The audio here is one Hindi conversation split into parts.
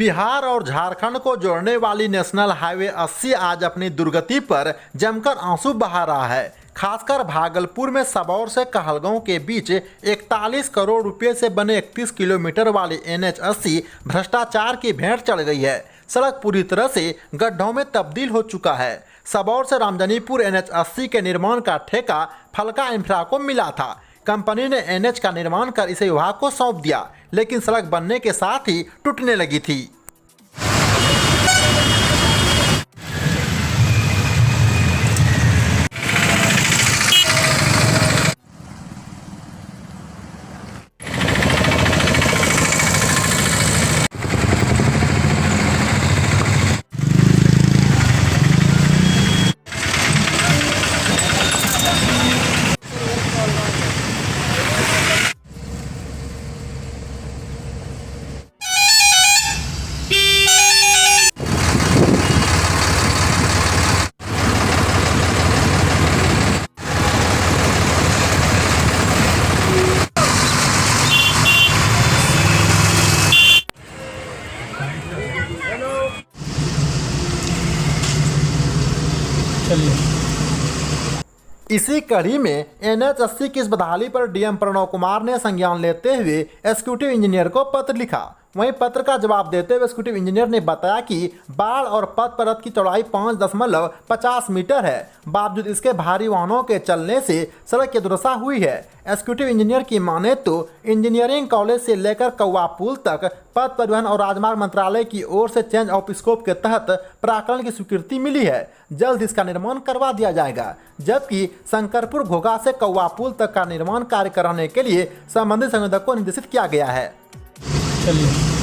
बिहार और झारखंड को जोड़ने वाली नेशनल हाईवे 80 आज अपनी दुर्गति पर जमकर आंसू बहा रहा है। खासकर भागलपुर में सबौर से कहलगांव के बीच 41 करोड़ रुपए से बने 31 किलोमीटर वाली NH 80 भ्रष्टाचार की भेंट चढ़ गई है। सड़क पूरी तरह से गड्ढों में तब्दील हो चुका है। सबौर से रामजनीपुर NH 80 के निर्माण का ठेका फलका इंफ्रा को मिला था। कंपनी ने NH का निर्माण कर इसे विभाग को सौंप दिया, लेकिन सड़क बनने के साथ ही टूटने लगी थी। इसी कड़ी में NH 80 की इस बदहाली पर DM प्रणव कुमार ने संज्ञान लेते हुए एग्जीक्यूटिव इंजीनियर को पत्र लिखा। वहीं पत्र का जवाब देते हुए एग्जीक्यूटिव इंजीनियर ने बताया कि बाढ़ और पथ परत की चौड़ाई 5.50 मीटर है। बावजूद इसके भारी वाहनों के चलने से सड़क की दुर्दशा हुई है। एग्जीक्यूटिव इंजीनियर की माने तो इंजीनियरिंग कॉलेज से लेकर कौवा पुल तक पथ परिवहन और राजमार्ग मंत्रालय की ओर से चेंज ऑफ स्कोप के तहत प्राकलन की स्वीकृति मिली है। जल्द इसका निर्माण करवा दिया जाएगा, जबकि शंकरपुर घोघा से कौवा पुल तक का निर्माण कार्य कराने के लिए संबंधित संयोजक को निर्देशित किया गया है। चलिए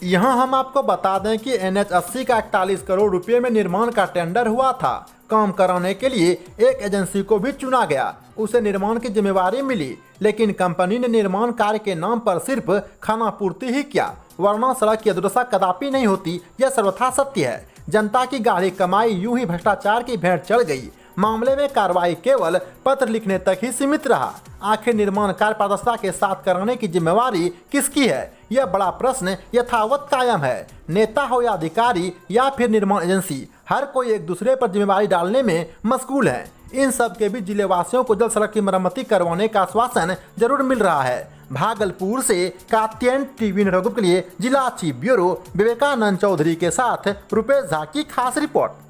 यहाँ हम आपको बता दें कि NH 80 का 41 करोड़ रुपए में निर्माण का टेंडर हुआ था। काम कराने के लिए एक एजेंसी को भी चुना गया, उसे निर्माण की जिम्मेवारी मिली, लेकिन कंपनी ने निर्माण कार्य के नाम पर सिर्फ खानापूर्ति ही किया, वरना सड़क की दुर्दशा कदापि नहीं होती। यह सर्वथा सत्य है। जनता की गाढ़ी कमाई यूं ही भ्रष्टाचार की भेंट चढ़ गई। मामले में कार्रवाई केवल पत्र लिखने तक ही सीमित रहा। आखिर निर्माण कार्य पारदर्शिता के साथ कराने की जिम्मेवारी किसकी है? यह बड़ा प्रश्न यथावत कायम है। नेता हो या अधिकारी या फिर निर्माण एजेंसी, हर कोई एक दूसरे पर जिम्मेवारी डालने में मशगूल है। इन सब के बीच जिलेवासियों को जल्द सड़क की मरम्मती करवाने का आश्वासन जरूर मिल रहा है। भागलपुर से कात्यायन टीवी नेटवर्क के लिए जिला चीफ ब्यूरो विवेकानंद चौधरी के साथ रुपेश झा की खास रिपोर्ट।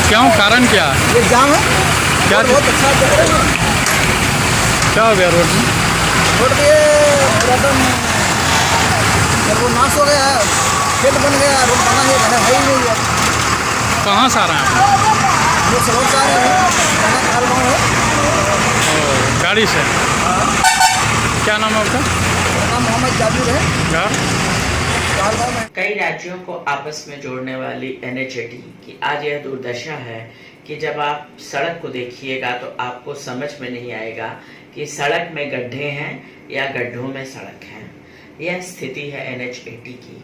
क्यों, कारण क्या? ये जाम है। क्या बहुत अच्छा चल रहा है। क्या हो गया रोड में? रोड पे एकदम सर्वनाश हो गया है। खेत बन गया, रोड बना है ही नहीं है। कहाँ से आ रहे हैं आप? हम सबौर से आ रहे हैं। कहलगांव है। गाड़ी से? हाँ। क्या नाम है आपका? मेरा नाम मोहम्मद जाबिर है। घर? कहलगांव में कई राज्यों को आपस में जोड़ने वाली NH-80 की आज यह दुर्दशा है कि जब आप सड़क को देखिएगा तो आपको समझ में नहीं आएगा कि सड़क में गड्ढे हैं या गड्ढों में सड़क है। यह स्थिति है NH-80 की।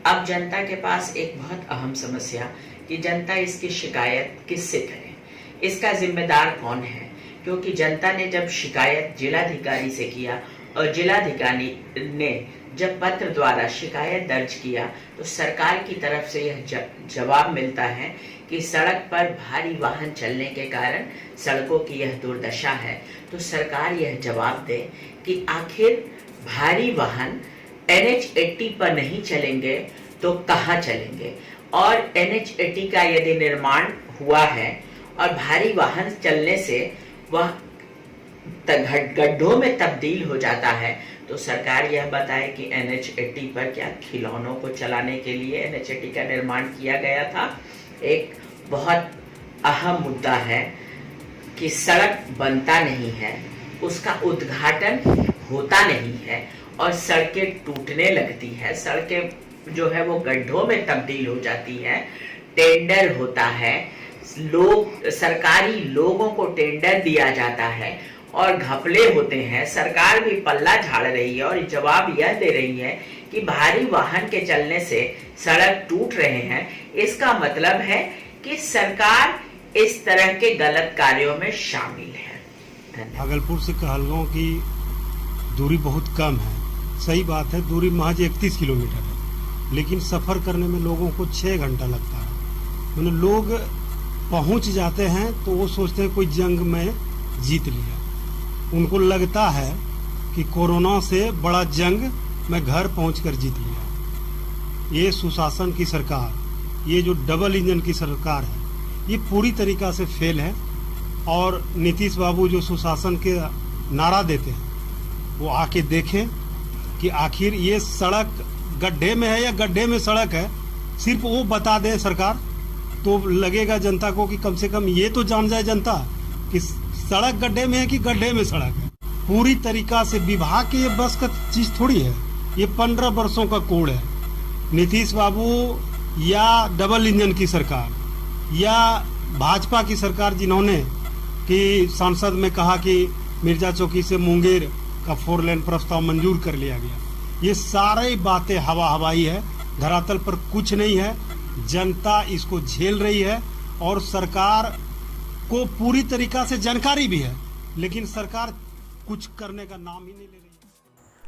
अब जनता के पास एक बहुत अहम समस्या कि जनता इसकी शिकायत किससे करे, इसका जिम्मेदार कौन है। क्योंकि जनता ने जब शिकायत जिलाधिकारी से किया और जिलाधिकारी ने जब पत्र द्वारा शिकायत दर्ज किया तो सरकार की तरफ से यह जवाब मिलता है कि सड़क पर भारी वाहन चलने के कारण सड़कों की यह दुर्दशा है। तो सरकार यह जवाब दे कि आखिर भारी वाहन NH-80 पर नहीं चलेंगे तो कहाँ चलेंगे, और NH-80 का यदि निर्माण हुआ है और भारी वाहन चलने से वह गड्ढों में तब्दील हो जाता है तो सरकार यह बताए कि NH-80 पर क्या खिलौनों को चलाने के लिए NH-80 का निर्माण किया गया था। एक बहुत अहम मुद्दा है कि सड़क बनता नहीं है, उसका उद्घाटन होता नहीं है और सड़कें टूटने लगती है, सड़कें जो है वो गड्ढों में तब्दील हो जाती है। टेंडर होता है, लोग सरकारी लोगों को टेंडर दिया जाता है और घपले होते हैं। सरकार भी पल्ला झाड़ रही है और जवाब यह दे रही है कि भारी वाहन के चलने से सड़क टूट रहे हैं। इसका मतलब है कि सरकार इस तरह के गलत कार्यों में शामिल है। भागलपुर से कहलगांव की दूरी बहुत कम है, सही बात है, दूरी महज 31 किलोमीटर है, लेकिन सफर करने में लोगों को 6 घंटा लगता है। मतलब लोग पहुंच जाते हैं तो वो सोचते हैं कोई जंग में जीत लिया, उनको लगता है कि कोरोना से बड़ा जंग मैं घर पहुंचकर जीत लिया। ये सुशासन की सरकार, ये जो डबल इंजन की सरकार है, ये पूरी तरीका से फेल है। और नीतीश बाबू जो सुशासन के नारा देते हैं वो आके देखें कि आखिर ये सड़क गड्ढे में है या गड्ढे में सड़क है, सिर्फ वो बता दें सरकार, तो लगेगा जनता को कि कम से कम ये तो जान जाए जनता कि सड़क गड्ढे में है कि गड्ढे में सड़क है। पूरी तरीका से विभाग की ये बस का चीज थोड़ी है, ये 15 वर्षों का कोड है। नीतीश बाबू या डबल इंजन की सरकार या भाजपा की सरकार, जिन्होंने कि सांसद में कहा कि मिर्जा चौकी से मुंगेर का 4 लेन प्रस्ताव मंजूर कर लिया गया, ये सारी बातें हवाई है, धरातल पर कुछ नहीं है। जनता इसको झेल रही है और सरकार को पूरी तरीका से जानकारी भी है, लेकिन सरकार कुछ करने का नाम ही नहीं ले रही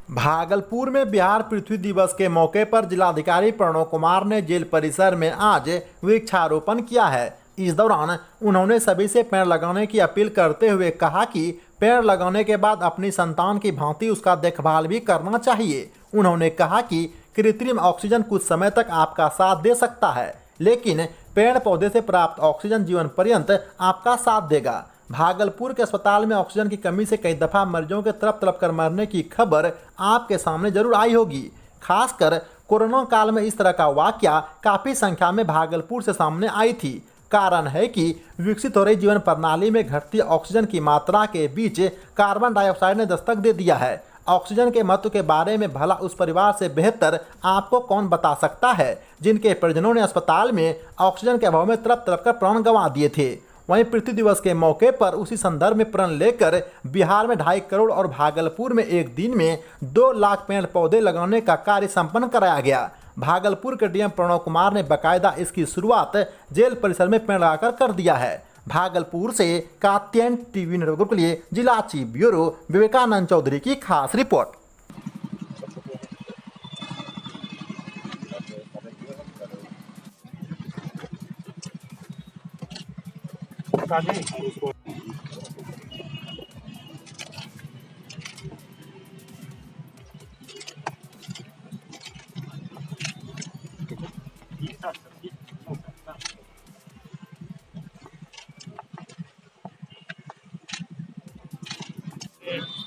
है। भागलपुर में बिहार पृथ्वी दिवस के मौके पर जिलाधिकारी प्रणव कुमार ने जेल परिसर में आज वृक्षारोपण किया है। इस दौरान उन्होंने सभी से पेड़ लगाने की अपील करते हुए कहा कि पेड़ लगाने के बाद अपनी संतान की भांति उसका देखभाल भी करना चाहिए। उन्होंने कहा कि कृत्रिम ऑक्सीजन कुछ समय तक आपका साथ दे सकता है, लेकिन पेड़ पौधे से प्राप्त ऑक्सीजन जीवन पर्यंत आपका साथ देगा। भागलपुर के अस्पताल में ऑक्सीजन की कमी से कई दफ़ा मरीजों के तड़प कर मरने की खबर आपके सामने जरूर आई होगी। खासकर कोरोना काल में इस तरह का वाकया काफ़ी संख्या में भागलपुर से सामने आई थी। कारण है कि विकसित हो रही जीवन प्रणाली में घटती ऑक्सीजन की मात्रा के बीच कार्बन डाइऑक्साइड ने दस्तक दे दिया है। ऑक्सीजन के महत्व के बारे में भला उस परिवार से बेहतर आपको कौन बता सकता है जिनके परिजनों ने अस्पताल में ऑक्सीजन के अभाव में तड़प कर प्राण गंवा दिए थे। वहीं पृथ्वी दिवस के मौके पर उसी संदर्भ में प्रण लेकर बिहार में 2.5 करोड़ और भागलपुर में एक दिन में 2 लाख पेड़ पौधे लगाने का कार्य संपन्न कराया गया। भागलपुर के डीएम प्रणव कुमार ने बाकायदा इसकी शुरुआत जेल परिसर में पेड़ लगाकर कर दिया है। भागलपुर से कात्यायन टीवी नेटवर्क के लिए जिला चीफ ब्यूरो विवेकानंद चौधरी की खास रिपोर्ट।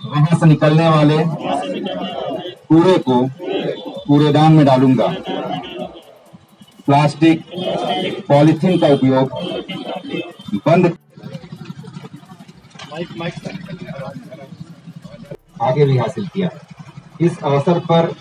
वहां से निकलने वाले कूड़े को कूड़ेदान में डालूंगा। प्लास्टिक पॉलीथीन का उपयोग बंद। आगे भी हासिल किया। इस अवसर पर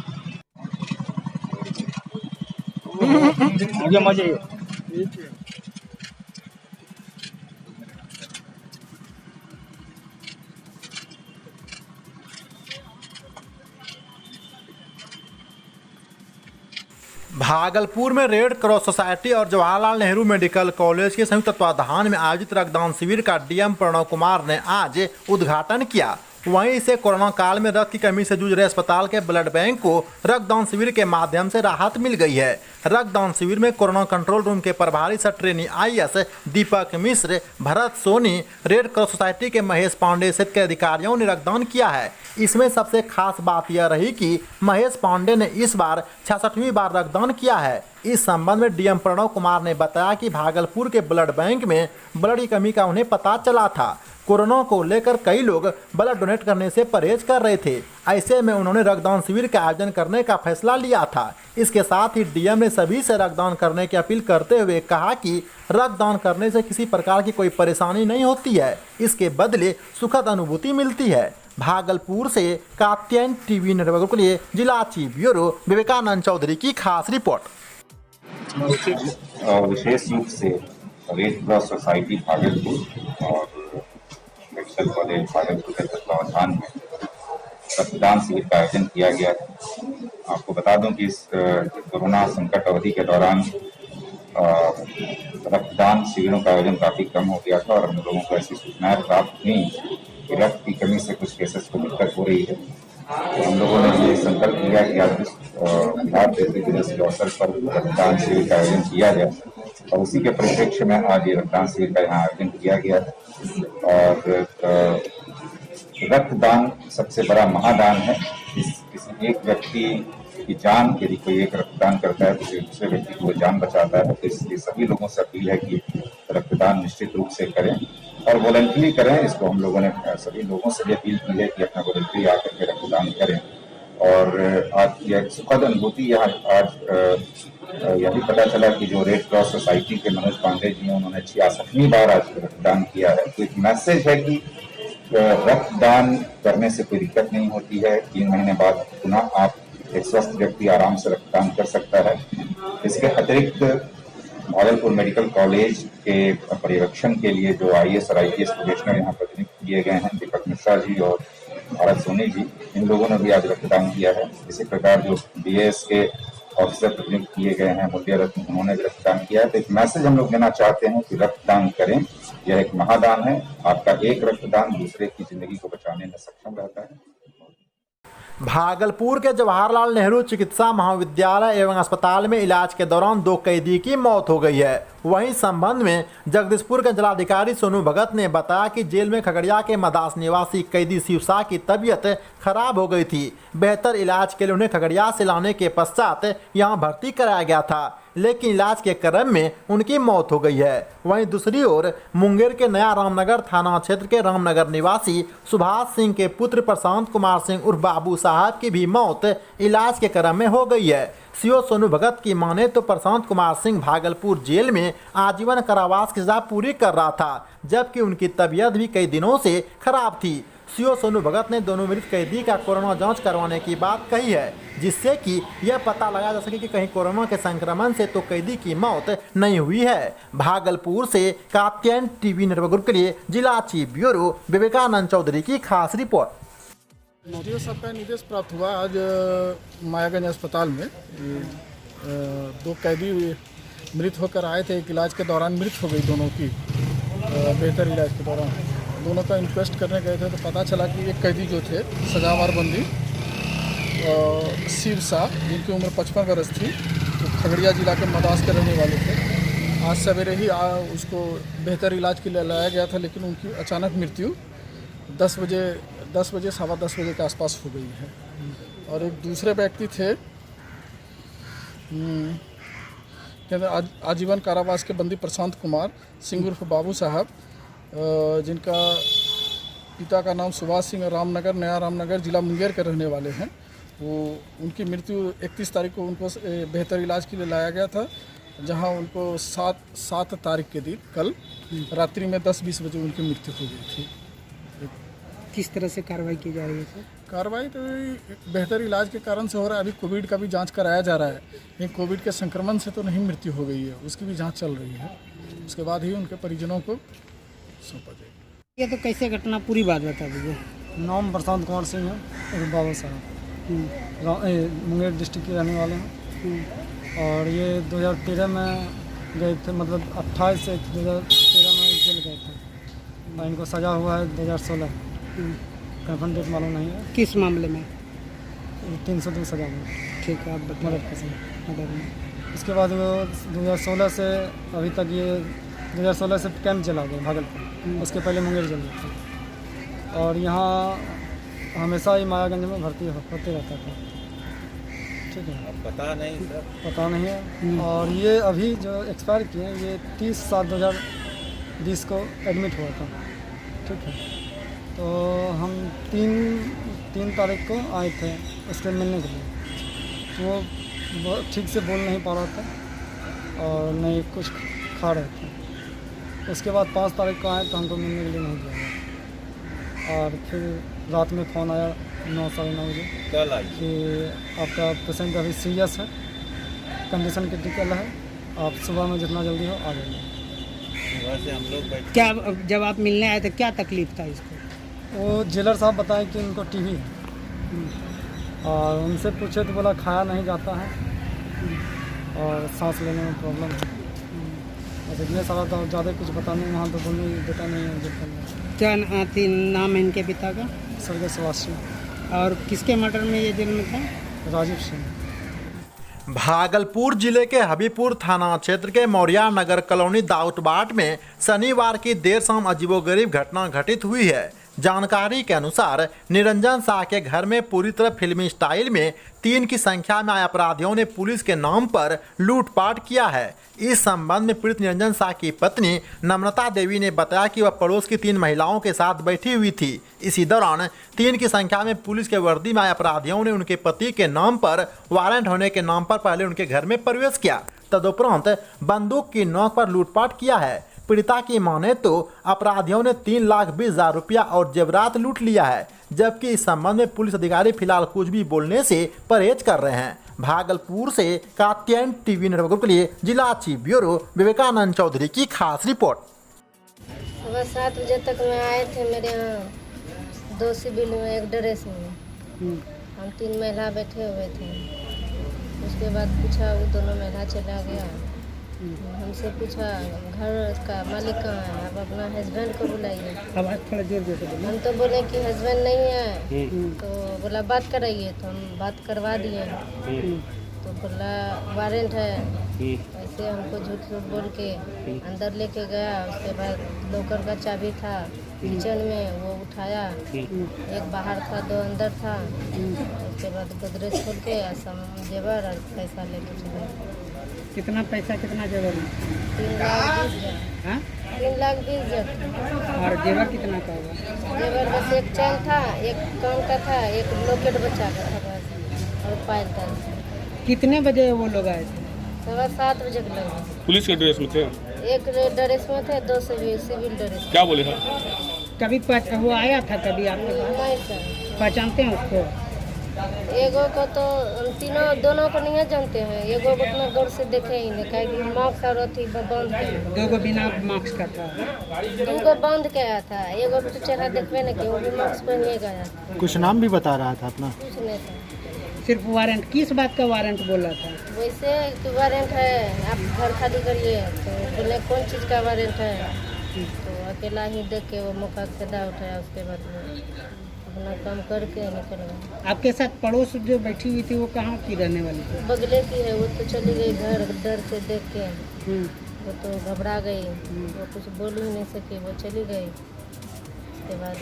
भागलपुर में रेड क्रॉस सोसाइटी और जवाहरलाल नेहरू मेडिकल कॉलेज के संयुक्त तत्वाधान में आयोजित रक्तदान शिविर का डीएम प्रणव कुमार ने आज उद्घाटन किया। वहीं इसे कोरोना काल में रक्त की कमी से जूझ रहे अस्पताल के ब्लड बैंक को रक्तदान शिविर के माध्यम से राहत मिल गई है। रक्तदान शिविर में कोरोना कंट्रोल रूम के प्रभारी सह trainee IAS Deepak Mishra, Bharat Soni, red cross society के महेश पांडे सहित के अधिकारियों ने रक्तदान किया है। इसमें सबसे खास बात यह रही कि महेश पांडे ने इस बार 66वीं बार रक्तदान किया है। इस संबंध में डीएम प्रणव कुमार ने बताया कि भागलपुर के ब्लड बैंक में ब्लड की कमी का उन्हें पता चला था। कोरोना को लेकर कई लोग ब्लड डोनेट करने से परहेज कर रहे थे। ऐसे में उन्होंने रक्तदान शिविर का आयोजन करने का फैसला लिया था। इसके साथ ही डीएम ने सभी से रक्तदान करने की अपील करते हुए कहा कि रक्तदान करने से किसी प्रकार की कोई परेशानी नहीं होती है, इसके बदले सुखद अनुभूति मिलती है। भागलपुर से कात्यायन टीवी नेटवर्क के लिए जिला चीफ ब्यूरो विवेकानंद चौधरी की खास रिपोर्ट। विशेष रूप से रेड क्रॉस सोसाइटी भागलपुर और मेडिकल कॉलेज भागलपुर के तत्वावधान में रक्तदान शिविर का आयोजन किया गया है। आपको बता दूं कि इस कोरोना संकट अवधि के दौरान रक्तदान शिविरों का आयोजन काफी कम हो गया था और हम लोगों को ऐसी सूचनाएं प्राप्त हुई कि रक्त की कमी से कुछ केसेस को दिक्कत हो रही है। तो हम लोगों ने ये संकल्प लिया कि आज बिहार पृथ्वी दिवस के अवसर पर रक्तदान शिविर का आयोजन किया जाए और उसी के परिप्रेक्ष्य में आज ये रक्तदान शिविर का यहाँ आयोजन किया गया है। और रक्तदान सबसे बड़ा महादान है। किसी एक व्यक्ति की जान यदि कोई एक रक्तदान करता है तो दूसरे व्यक्ति को जान बचाता है। तो इसलिए सभी लोगों से अपील है कि रक्तदान निश्चित रूप से करें और वॉलंटरी करें। इसको हम लोगों ने सभी लोगों से भी अपील की है कि अपना वॉलंटरी आकर के रक्तदान करें। और आज यह सुखद अनुभूति यहाँ आज यह भी पता चला कि जो रेड क्रॉस सोसाइटी के मनोज पांडे जी हैं उन्होंने 66वीं बार आज रक्तदान किया है। तो एक मैसेज है कि रक्तदान करने से कोई दिक्कत नहीं होती है। 3 महीने बाद पुनः आप एक स्वस्थ व्यक्ति आराम से रक्तदान कर सकता है। इसके अतिरिक्त भागलपुर मेडिकल कॉलेज के पर्यवेक्षण के लिए जो आईएएस और आईपीएस प्रोबेशनर यहाँ पर नियुक्त किए गए हैं, दीपक मिश्रा जी और भारत सोनी जी, इन लोगों ने भी आज रक्तदान किया है। इसी प्रकार जो बीएएस के ऑफिसर नियुक्त किए गए हैं, मूल्य रत्न, उन्होंने भी रक्तदान किया है। तो एक मैसेज हम लोग देना चाहते हैं कि रक्तदान करें, यह एक महादान है। आपका एक रक्तदान दूसरे की जिंदगी को बचाने में सक्षम रहता है। भागलपुर के जवाहरलाल नेहरू चिकित्सा महाविद्यालय एवं अस्पताल में इलाज के दौरान 2 कैदी की मौत हो गई है। वहीं संबंध में जगदीशपुर के जिलाधिकारी सोनू भगत ने बताया कि जेल में खगड़िया के मदास निवासी कैदी शिवशाह की तबीयत खराब हो गई थी। बेहतर इलाज के लिए उन्हें खगड़िया से लाने के पश्चात यहां भर्ती कराया गया था, लेकिन इलाज के क्रम में उनकी मौत हो गई है। वहीं दूसरी ओर मुंगेर के नया रामनगर थाना क्षेत्र के रामनगर निवासी सुभाष सिंह के पुत्र प्रशांत कुमार सिंह उर्फ बाबू साहब की भी मौत इलाज के क्रम में हो गई है। सीओ सोनू भगत की माने तो प्रशांत कुमार सिंह भागलपुर जेल में आजीवन कारावास की सजा पूरी कर रहा था, जबकि उनकी तबीयत भी कई दिनों से खराब थी। सीओ सोनू भगत ने दोनों मृत कैदी का कोरोना जांच करवाने की बात कही है, जिससे कि यह पता लगाया जा सके कि कहीं कोरोना के संक्रमण से तो कैदी की मौत नहीं हुई है। भागलपुर से कात्यायन टीवी नेटवर्क के लिए जिला चीफ ब्यूरो विवेकानंद चौधरी की खास रिपोर्ट। डीओ साहब का निर्देश प्राप्त हुआ आज मायागंज अस्पताल में 2 कैदी मृत होकर आए थे। एक इलाज के दौरान मृत हो गई दोनों की, बेहतर इलाज के दौरान दोनों का इंक्वेस्ट करने गए थे तो पता चला कि एक कैदी जो थे सजावार बंदी शिवशाह, जिनकी उम्र 55 वर्ष थी, तो खगड़िया जिला के मदास के रहने वाले थे। आज सवेरे ही उसको बेहतर इलाज के लिए लाया गया था, लेकिन उनकी अचानक मृत्यु 10 बजे सवा 10 बजे के आसपास हो गई है। और एक दूसरे व्यक्ति थे आजीवन कारावास के बंदी प्रशांत कुमार सिंह उर्फ बाबू साहब, जिनका पिता का नाम सुभाष सिंह रामनगर नया रामनगर जिला मुंगेर के रहने वाले हैं। वो उनकी मृत्यु 31 तारीख को उनको बेहतर इलाज के लिए लाया गया था, जहां उनको 7 तारीख के दिन कल रात्रि में 10-20 बजे उनकी मृत्यु हो गई थी। किस तरह से कार्रवाई की जा रही है सर? कार्रवाई तो बेहतर इलाज के कारण से हो रहा है। अभी कोविड का भी जांच कराया जा रहा है, लेकिन कोविड के संक्रमण से तो नहीं मृत्यु हो गई है, उसकी भी जांच चल रही है। उसके बाद ही उनके परिजनों को सौंपा जाएगा। ये तो कैसे घटना पूरी बात बता दीजिए। नाम प्रशांत कुमार सिंह है और बाबा साहब मुंगेर डिस्ट्रिक्ट के रहने वाले हैं। और ये 2013 में गए थे, मतलब 28 से 2013 में जेल गए थे और इनको सज़ा हुआ है 2016। कन्फर्म डेट मालूम नहीं है। किस मामले में? 302 सज़ा हुआ। ठीक है, आप बताइए। मदद पसंद। उसके बाद वो 2016 से अभी तक ये 2016 से कैंप चला गया भागलपुर, उसके पहले मुंगेर जेल में था और यहाँ हमेशा ही मायागंज में भर्ती होते रहता था। ठीक है, पता नहीं सर, पता नहीं है। और ये अभी जो एक्सपायर किए हैं ये 30/7/2020 को एडमिट हुआ था। ठीक है, तो हम 3 तारीख को आए थे उसके मिलने के लिए। तो वो ठीक से बोल नहीं पा रहा था और नहीं कुछ खा रहे थे। उसके बाद 5 तारीख को आए तो हमको मिलने के लिए नहीं दिया गया। और फिर रात में फ़ोन आया 9 साढ़े 9 बजे कल आई कि आपका पेशेंट अभी सीरियस है, कंडीशन क्रिटिकल है, आप सुबह में जितना जल्दी हो आ जाइए। वैसे हम लोग क्या जब आप मिलने आए थे क्या तकलीफ था इसको? वो जेलर साहब बताएं कि इनको टीबी है और उनसे पूछे तो बोला खाया नहीं जाता है और सांस लेने में प्रॉब्लम है। बस इतने सारा तो ज़्यादा कुछ बताने वहाँ तो बोलने देता नहीं है जेल के अंदर। क्या नाम है इनके पिता का? स्वर्गीय सुभाष सिंह। और किसके मर्डर में ये जेल में था? राजीव सिंह। भागलपुर जिले के हबीपुर थाना क्षेत्र के मौर्या नगर कॉलोनी दाऊदबाट में शनिवार की देर शाम अजीबोगरीब घटना घटित हुई है। जानकारी के अनुसार निरंजन शाह के घर में पूरी तरह फिल्मी स्टाइल में 3 की संख्या में आए अपराधियों ने पुलिस के नाम पर लूटपाट किया है। इस संबंध में पीड़ित निरंजन शाह की पत्नी नम्रता देवी ने बताया कि वह पड़ोस की 3 महिलाओं के साथ बैठी हुई थी। इसी दौरान 3 की संख्या में पुलिस के वर्दी में आए अपराधियों ने उनके पति के नाम पर वारंट होने के नाम पर पहले उनके घर में प्रवेश किया, तदुपरांत बंदूक की नोक पर लूटपाट किया है। पीड़िता की माने तो अपराधियों ने 3,20,000 रुपया और जेवरात लूट लिया है, जबकि इस संबंध में पुलिस अधिकारी फिलहाल कुछ भी बोलने से परहेज कर रहे हैं। भागलपुर से कात्यायन टीवी नेटवर्क के लिए जिला चीफ ब्यूरो विवेकानंद चौधरी की खास रिपोर्ट। सुबह 7 बजे तक में आए थे मेरे यहाँ 2 सिविल में 1 ड्रेस में। हम 3 महिला बैठे हुए थे। उसके बाद पूछा, वो दोनों महिला चला गया। हमसे पूछा घर का मालिक कहाँ है, आप अपना हस्बैंड को बुलाइए। आवाज़ थोड़ा जोर जोर से बोलो। हम तो बोले कि हस्बैंड नहीं है, तो बोला बात कराइए, तो हम बात करवा दिए। तो बोला वारंट है। ऐसे हमको झूठ झूठ बोल के अंदर लेके गया। उसके बाद लॉकर का चाबी था किचन में, वो उठाया। 1 बाहर था, 2 अंदर था। उसके बाद गोदरेज खोल के जेवर और पैसा लेके चले। कितना पैसा, कितना जेवर? 3,20,000। हाँ, 3,20,000। और जेवर कितना का होगा? जेवर बस 1 चैन था, 1 कान का था, 1 लॉकेट बच्चा का था बस, और पायल था। कितने बजे वो लोग आए थे? 7:15 बजे के लगे। पुलिस के ड्रेस में थे? 1 ड्रेस में थे, 2 सिविल ड्रेस। क्या बोले था? कभी वो आया था कभी आपके पास? नहीं सर। पहचानते हैं उसको? एगो को तो दोनों को नहीं जानते हैं। एगो को उतना गौर से देखे ही नहीं, क्या कि मास्क और अथी बंद के। 2 को बिना मास्क का था। 2 को बंद के आया था। एगो तो चेहरा देखबे नहीं कि वो भी मास्क पहने गया। कुछ नाम भी बता रहा था अपना? कुछ नहीं था। सिर्फ वारंट, किस बात का वारंट बोला था? वैसे कि वारंट है, आप घर खाली करिए। तो बोले कौन चीज़ का वारंट है? तो अकेला ही देख के वो मौका फायदा उठाया। उसके बाद वो अपना काम करके निकल गए। आपके साथ पड़ोस जो बैठी हुई थी वो कहाँ की रहने वाली थी? बगले की है। वो तो चली गई घर, डर से देख के। वो तो घबरा गई, वो कुछ बोल ही नहीं सकी, वो चली गई। उसके बाद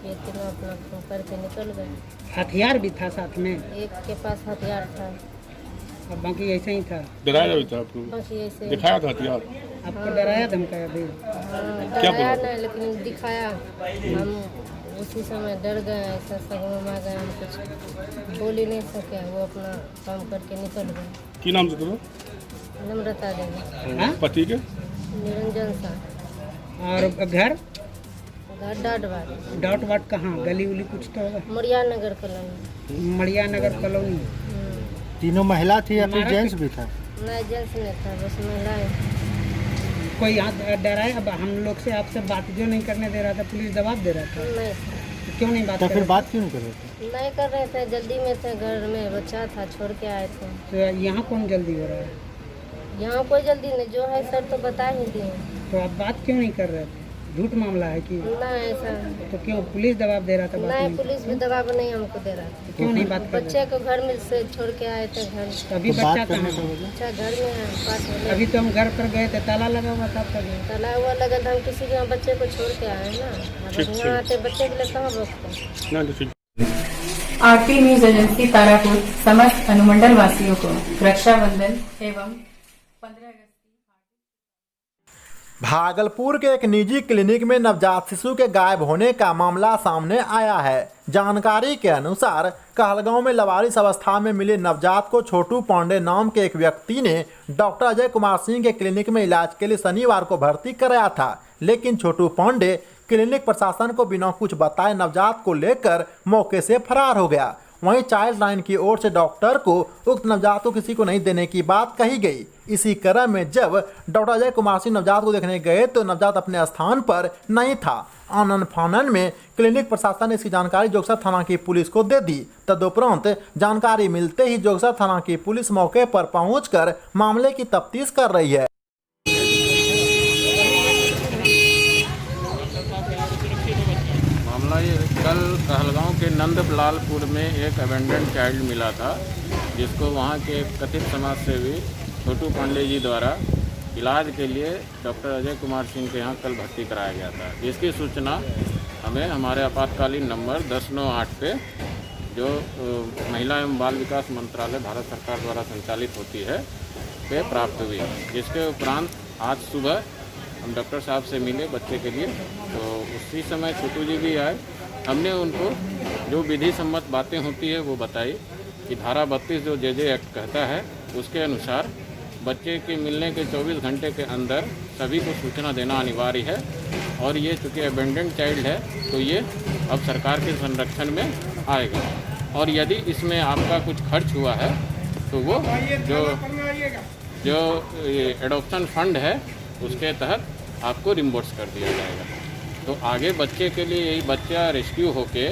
ये तीनों अपना काम करके निकल गए। हथियार भी था साथ में? एक के पास हथियार था और बाकी ऐसे ही था? डराया भी था आपको? बाकी ऐसे दिखाया था हथियार? आपको डराया धमकाया भी? डराया नहीं, लेकिन दिखाया। हम उसी समय डर गए, ऐसा सगमा गए, हम कुछ बोल ही नहीं सके। वो अपना काम करके निकल गए। की नाम से तो? नम्रता देवी। हाँ? पति के? निरंजन शाह। और घर? घर डाट बार डॉट वाट कहाँ गली उली कुछ तो होगा? मुड़िया नगर कॉलोनी। मड़िया नगर कॉलोनी। तीनों महिला थी या फिर हमारा जेंट्स भी था? नहीं जेंट्स नहीं था, बस महिलाएं। कोई यहाँ डराए? अब हम लोग से आपसे बात जो नहीं करने दे रहा था, पुलिस दबाव दे रहा था, नहीं तो क्यों नहीं बात तो कर फिर रहे बात क्यों नहीं कर रहे थे? नहीं कर रहे थे, जल्दी में थे, घर में बच्चा था, छोड़ के आए थे। थे? तो यहाँ कौन जल्दी हो रहा है? यहाँ कोई जल्दी नहीं, जो है सर तो बता ही दिए। तो आप बात क्यों नहीं कर रहे थे? झूठ मामला है कि? नहीं ऐसा तो क्यों पुलिस दबाव दे रहा था? बात नहीं, नहीं पुलिस भी दबाव नहीं हमको दे रहा था। तो क्यों नहीं बात कर रहे? बच्चे को घर में से छोड़ के आए थे घर। तो अभी तो बच्चा बात करने कहाँ का है? वजह? अच्छा घर में है, पास में। अभी तो हम घर पर गए थे, ताला लगा हुआ था तब तक। तला हुआ लगा था, हम किसी के यहाँ बच्चे को छोड़ के आए हैं ना। अब यहाँ आते बच्चे के लिए कहाँ रोकते? ना तो आरटी न्यूज एजेंसी तारापुर समस्त अनुमंडल वासियों को रक्षाबंधन एवं 15 अगस्त भागलपुर के एक निजी क्लिनिक में नवजात शिशु के गायब होने का मामला सामने आया है। जानकारी के अनुसार कहलगांव में लवारिस अवस्था में मिले नवजात को छोटू पांडे नाम के एक व्यक्ति ने डॉक्टर अजय कुमार सिंह के क्लिनिक में इलाज के लिए शनिवार को भर्ती कराया था, लेकिन छोटू पांडे क्लिनिक प्रशासन को बिना कुछ बताए नवजात को लेकर मौके से फरार हो गया। वहीं चाइल्ड लाइन की ओर से डॉक्टर को उक्त नवजात को किसी को नहीं देने की बात कही गई। इसी क्रम में जब डॉक्टर अजय कुमार सिंह नवजात को देखने गए तो नवजात अपने स्थान पर नहीं था। आनन फानन में क्लिनिक प्रशासन ने इसकी जानकारी जोगसर थाना की पुलिस को दे दी। तदुपरांत जानकारी मिलते ही जोगसर थाना की पुलिस मौके पर पहुंचकर मामले की तफ्तीश कर रही है। मामला ये कल कहलगांव के नंदलालपुर में एक अबेंडेंट चाइल्ड मिला था, जिसको वहाँ के कथित समाज सेवी छोटू पांडे जी द्वारा इलाज के लिए डॉक्टर अजय कुमार सिंह के यहाँ कल भर्ती कराया गया था। इसकी सूचना हमें हमारे आपातकालीन नंबर 1098 पे जो महिला एवं बाल विकास मंत्रालय भारत सरकार द्वारा संचालित होती है पे प्राप्त हुई, जिसके उपरांत आज सुबह हम डॉक्टर साहब से मिले बच्चे के लिए। तो उसी समय छोटू जी भी आए। हमने उनको जो विधि सम्मत बातें होती है वो बताई कि धारा 32 जो जे एक्ट कहता है उसके अनुसार बच्चे के मिलने के 24 घंटे के अंदर सभी को सूचना देना अनिवार्य है, और ये चूँकि अबेंडेंट चाइल्ड है तो ये अब सरकार के संरक्षण में आएगा, और यदि इसमें आपका कुछ खर्च हुआ है तो वो जो एडॉप्शन फंड है उसके तहत आपको रिम्बर्स कर दिया जाएगा। तो आगे बच्चे के लिए यही बच्चा रेस्क्यू होके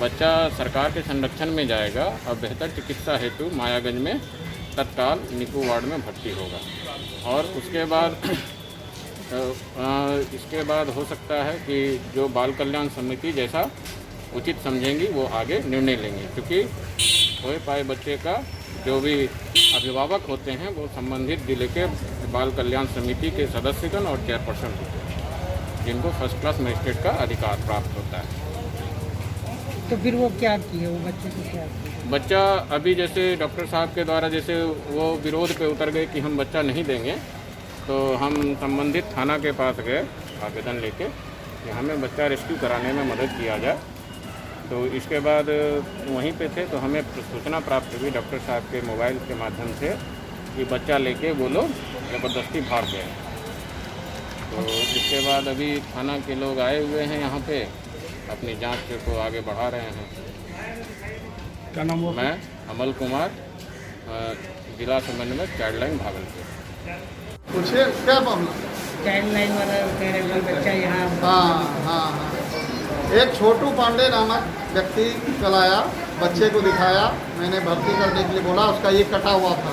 बच्चा सरकार के संरक्षण में जाएगा और बेहतर चिकित्सा हेतु मायागंज में तत्काल निकू वार्ड में भर्ती होगा, और इसके बाद हो सकता है कि जो बाल कल्याण समिति जैसा उचित समझेंगी वो आगे निर्णय लेंगे, क्योंकि खोए पाए बच्चे का जो भी अभिभावक होते हैं वो संबंधित जिले के बाल कल्याण समिति के सदस्यगण और चेयरपर्सन होते हैं, जिनको फर्स्ट क्लास मजिस्ट्रेट का अधिकार प्राप्त होता है। तो फिर वो क्या किए, वो बच्चे को क्या किए? बच्चा अभी जैसे डॉक्टर साहब के द्वारा जैसे वो विरोध पे उतर गए कि हम बच्चा नहीं देंगे, तो हम संबंधित थाना के पास गए आवेदन लेके कि हमें बच्चा रेस्क्यू कराने में मदद किया जाए। तो इसके बाद वहीं पे थे तो हमें सूचना प्राप्त हुई डॉक्टर साहब के मोबाइल के माध्यम से कि बच्चा लेके वो लोग ज़बरदस्ती भाग गए। तो इसके बाद अभी थाना के लोग आए हुए हैं यहाँ पे, अपनी जांच को आगे बढ़ा रहे हैं। क्या नाम हुआ? मैं अमल कुमार, जिला समन्वयक चाइल्ड लाइन भागलपुर। पूछिए क्या मामला? चाइल्ड लाइन वाला कह रहे हैं बच्चा यहाँ। हाँ, एक छोटू पांडे नामक व्यक्ति कल आया, बच्चे को दिखाया, मैंने भर्ती करने के लिए बोला, उसका ये कटा हुआ था।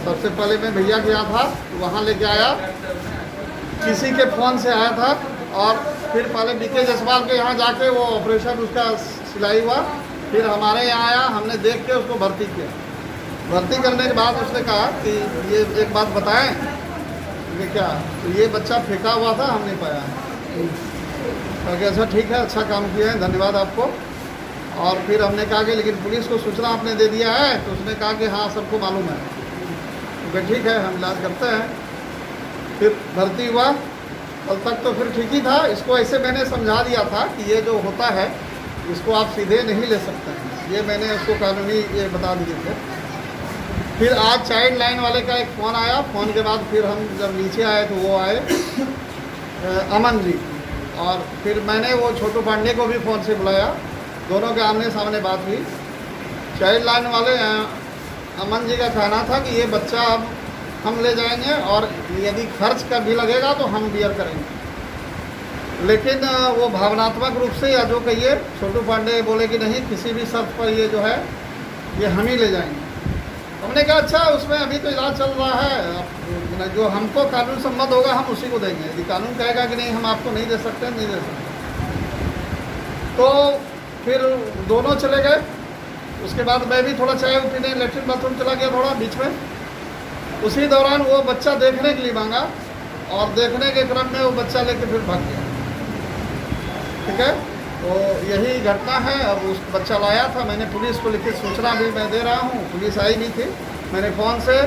सबसे पहले मैं भैया गया था, वहाँ लेके आया, किसी के फ़ोन से आया था, और फिर पहले बीके जसवाल के यहाँ जाके वो ऑपरेशन उसका सिलाई हुआ, फिर हमारे यहाँ आया, हमने देख के उसको भर्ती किया। भर्ती करने के बाद उसने कहा कि ये एक बात बताएं, ये क्या, तो ये बच्चा फेंका हुआ था, हम नहीं पाया। तो अच्छा ठीक है, अच्छा काम किया है, धन्यवाद आपको। और फिर हमने कहा कि लेकिन पुलिस को सूचना आपने दे दिया है, तो उसने कहा कि हाँ सबको मालूम है। तो ठीक है, हम इलाज करते हैं। फिर भर्ती हुआ, कल तक तो फिर ठीक ही था। इसको ऐसे मैंने समझा दिया था कि ये जो होता है इसको आप सीधे नहीं ले सकते हैं, ये मैंने उसको कानूनी ये बता दिए थे। फिर आज चाइल्ड लाइन वाले का एक फ़ोन आया, फ़ोन के बाद फिर हम जब नीचे आए तो वो आए अमन जी, और फिर मैंने वो छोटू पांडे को भी फ़ोन से बुलाया, दोनों के आमने सामने बात हुई। चाइल्ड लाइन वाले अमन जी का कहना था कि ये बच्चा अब हम ले जाएंगे और यदि खर्च का भी लगेगा तो हम बियर करेंगे, लेकिन वो भावनात्मक रूप से या जो कहिए छोटू पांडे बोले कि नहीं, किसी भी शर्त पर ये जो है ये हम ही ले जाएंगे। हमने कहा अच्छा, उसमें अभी तो इलाज चल रहा है, जो हमको कानून सम्मत होगा हम उसी को देंगे। यदि कानून कहेगा कि नहीं हम आपको नहीं दे सकते, नहीं दे सकते। तो फिर दोनों चले गए। उसके बाद मैं भी थोड़ा चाय पीने लेटरिन बाथरूम चला गया थोड़ा बीच में। उसी दौरान वो बच्चा देखने के लिए मांगा और देखने के क्रम में वो बच्चा लेके फिर भाग गया। ठीक है, तो यही घटना है। अब उस बच्चा लाया था, मैंने पुलिस को लिखित सूचना भी मैं दे रहा हूँ, पुलिस आई भी थी। मैंने फ़ोन से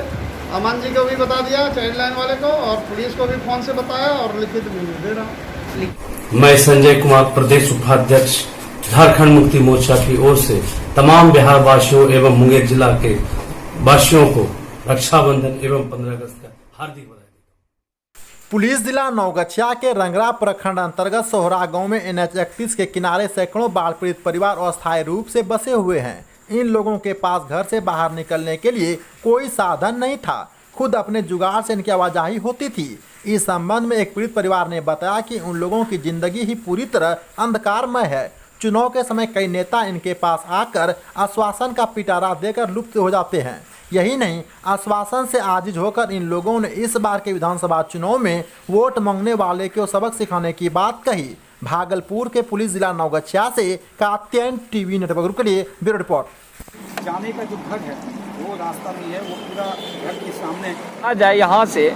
अमन जी को भी बता दिया, चाइल्ड लाइन वाले को, और पुलिस को भी फ़ोन से बताया और लिखित भी दे रहा हूँ। मैं संजय कुमार, प्रदेश उपाध्यक्ष झारखंड मुक्ति मोर्चा की ओर से तमाम बिहार वासियों एवं मुंगेर जिला के वासियों को रक्षाबंधन एवं 15 अगस्त का हार्दिक बधाई। पुलिस जिला नौगछिया के रंगरा प्रखंड अंतर्गत सोहरा गांव में NH 31 के किनारे सैकड़ों बाढ़ पीड़ित परिवार अस्थायी रूप से बसे हुए हैं। इन लोगों के पास घर से बाहर निकलने के लिए कोई साधन नहीं था, खुद अपने जुगाड़ से इनकी आवाजाही होती थी। इस संबंध में एक पीड़ित परिवार ने बताया कि उन लोगों की जिंदगी ही पूरी तरह अंधकारमय है। चुनाव के समय कई नेता इनके पास आकर आश्वासन का पिटारा देकर लुप्त हो जाते हैं। यही नहीं, आश्वासन से आजिज होकर इन लोगों ने इस बार के विधानसभा चुनाव में वोट मांगने वाले को सबक सिखाने की बात कही। भागलपुर के पुलिस जिला नौगछिया से कात्यायन टीवी नेटवर्क के लिए ब्यूरो रिपोर्ट। जाने का जो घर है वो रास्ता नहीं है, वो पूरा घर के सामने आ जाए। यहाँ से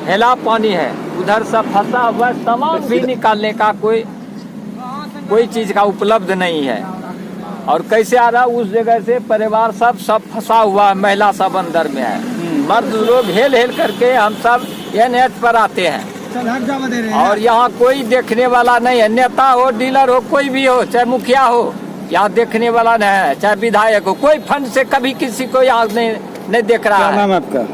हेला पानी है, उधर सब फंसा हुआ, सामान भी निकालने का कोई चीज का उपलब्ध नहीं है। और कैसे आ रहा, उस जगह से परिवार सब फंसा हुआ है, महिला सब अंदर में है, मर्द लोग हेल करके हम सब NH पर आते हैं। और यहाँ कोई देखने वाला नहीं है, नेता हो, डीलर हो, कोई भी हो, चाहे मुखिया हो, यहाँ देखने वाला नहीं है, चाहे विधायक हो, कोई फंड से कभी किसी को यहाँ नहीं देख रहा है। क्या नाम है आपका?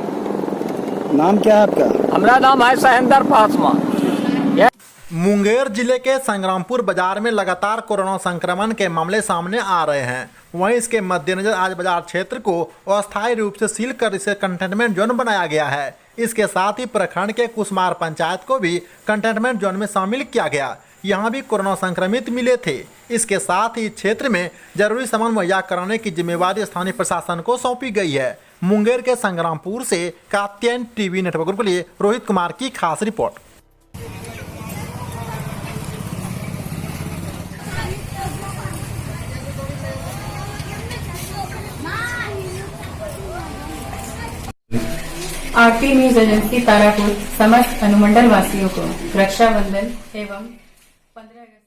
नाम क्या है आपका? हमारा नाम है सहेंद्र पासवान। मुंगेर जिले के संग्रामपुर बाजार में लगातार कोरोना संक्रमण के मामले सामने आ रहे हैं। वहीं इसके मद्देनजर आज बाजार क्षेत्र को अस्थायी रूप से सील कर इसे कंटेनमेंट जोन बनाया गया है। इसके साथ ही प्रखंड के कुसमार पंचायत को भी कंटेनमेंट जोन में शामिल किया गया। यहाँ भी कोरोना संक्रमित मिले थे। इसके साथ ही क्षेत्र में जरूरी सामान मुहैया कराने की जिम्मेवारी स्थानीय प्रशासन को सौंपी गई है। मुंगेर के संग्रामपुर से कात्यायन टीवी नेटवर्क के लिए रोहित कुमार की खास report. RT news agency Tarapur समस्त अनुमंडल वासियों को रक्षाबंधन एवं 15 अगस्त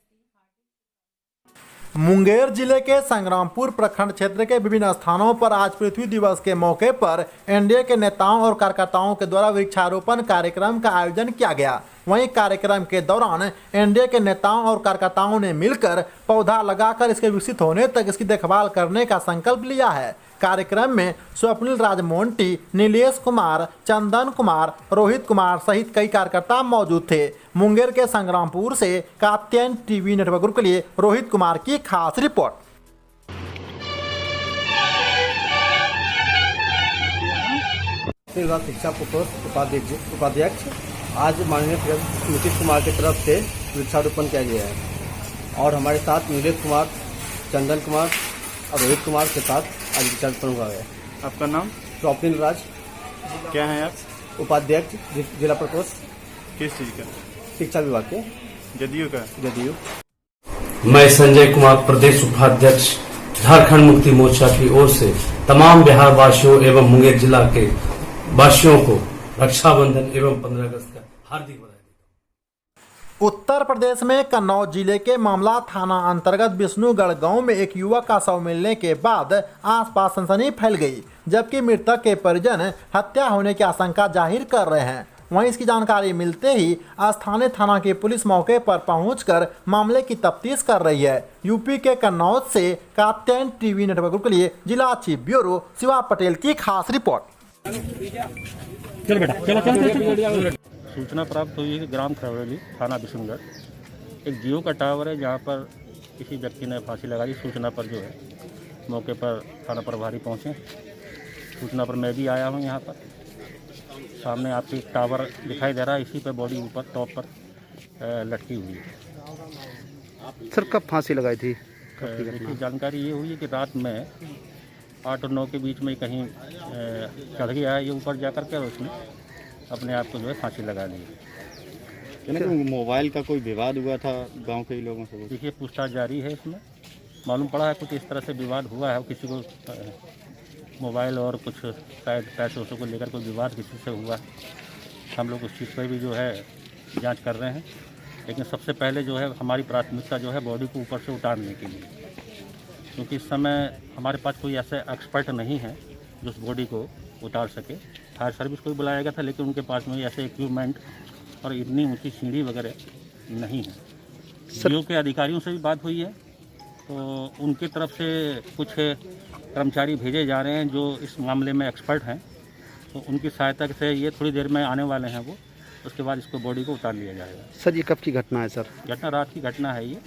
मुंगेर जिले के संग्रामपुर प्रखंड क्षेत्र के विभिन्न स्थानों पर आज पृथ्वी दिवस के मौके पर एनडीए के नेताओं और कार्यकर्ताओं के द्वारा वृक्षारोपण कार्यक्रम का आयोजन किया गया। वहीं कार्यक्रम के दौरान एनडीए के नेताओं और कार्यकर्ताओं ने मिलकर पौधा लगाकर इसके विकसित होने तक इसकी देखभाल करने का संकल्प लिया है। कार्यक्रम में स्वप्निल राजमोंटी, नीलेश कुमार, चंदन कुमार, रोहित कुमार सहित कई कार्यकर्ता मौजूद थे। मुंगेर के संग्रामपुर से कात्यायन टीवी नेटवर्क के लिए रोहित कुमार की खास रिपोर्ट। शिक्षा उपाध्यक्ष आज माननीय नीतीश कुमार की तरफ से वृक्षारोपण किया गया है और हमारे साथ नीलेश कुमार, चंदन कुमार और रोहित कुमार के साथ आज वृक्षारोपण हुआ है। आपका नाम? स्वप्निल राज। क्या है आप? उपाध्यक्ष जिला प्रकोष्ठ। किस चीज का? शिक्षा विभाग के। जदयू का? जदयू। मैं संजय कुमार, प्रदेश उपाध्यक्ष झारखंड मुक्ति मोर्चा की ओर से तमाम बिहार वासियों एवं मुंगेर जिला के वासियों को रक्षाबंधन एवं 15 अगस्त का हार्दिक बधाई। उत्तर प्रदेश में कन्नौज जिले के मामला थाना अंतर्गत विष्णुगढ़ गांव में एक युवक का शव मिलने के बाद आसपास सनसनी फैल गई, जबकि मृतक के परिजन हत्या होने की आशंका जाहिर कर रहे हैं। वहीं इसकी जानकारी मिलते ही स्थानीय थाना की पुलिस मौके पर पहुंचकर मामले की तफ्तीश कर रही है। यूपी के कन्नौज से कात्यायन टीवी नेटवर्क के लिए जिला चीफ ब्यूरो शिवा पटेल की खास रिपोर्ट। सूचना प्राप्त हुई है ग्राम खरौली थाना विष्णुगढ़ एक जियो का टावर है जहाँ पर किसी व्यक्ति ने फांसी लगा दी। सूचना पर जो है मौके पर थाना प्रभारी पहुँचे। सूचना पर मैं भी आया हूँ यहाँ पर। सामने आपको एक टावर दिखाई दे रहा है, इसी पर बॉडी ऊपर टॉप पर लटकी हुई है। सर कब फांसी लगाई थी? देखिए जानकारी ये हुई है कि रात में 8 और 9 के बीच में कहीं चढ़ गया है ये ऊपर जा कर के, और उसने अपने आप को जो है फांसी लगा ली। मोबाइल का कोई विवाद हुआ था गांव के लोगों से? देखिए पूछताछ जारी है। इसमें मालूम पड़ा है कुछ इस तरह से विवाद हुआ है, किसी को मोबाइल और कुछ शायद पैसों को लेकर कोई विवाद किसी से हुआ। हम लोग उस चीज़ पर भी जो है जांच कर रहे हैं, लेकिन सबसे पहले जो है हमारी प्राथमिकता जो है बॉडी को ऊपर से उतारने के लिए, क्योंकि इस समय हमारे पास कोई ऐसे एक्सपर्ट नहीं है जो उस बॉडी को उतार सके। फायर सर्विस को भी बुलाया गया था, लेकिन उनके पास में ऐसे इक्विपमेंट और इतनी ऊंची सीढ़ी वगैरह नहीं है। जियो के अधिकारियों से भी बात हुई है, तो उनकी तरफ से कुछ कर्मचारी भेजे जा रहे हैं जो इस मामले में एक्सपर्ट हैं, तो उनकी सहायता से ये थोड़ी देर में आने वाले हैं वो। उसके बाद इसको बॉडी को उतार लिया जाएगा। सर ये कब की घटना है सर? घटना रात की घटना है ये।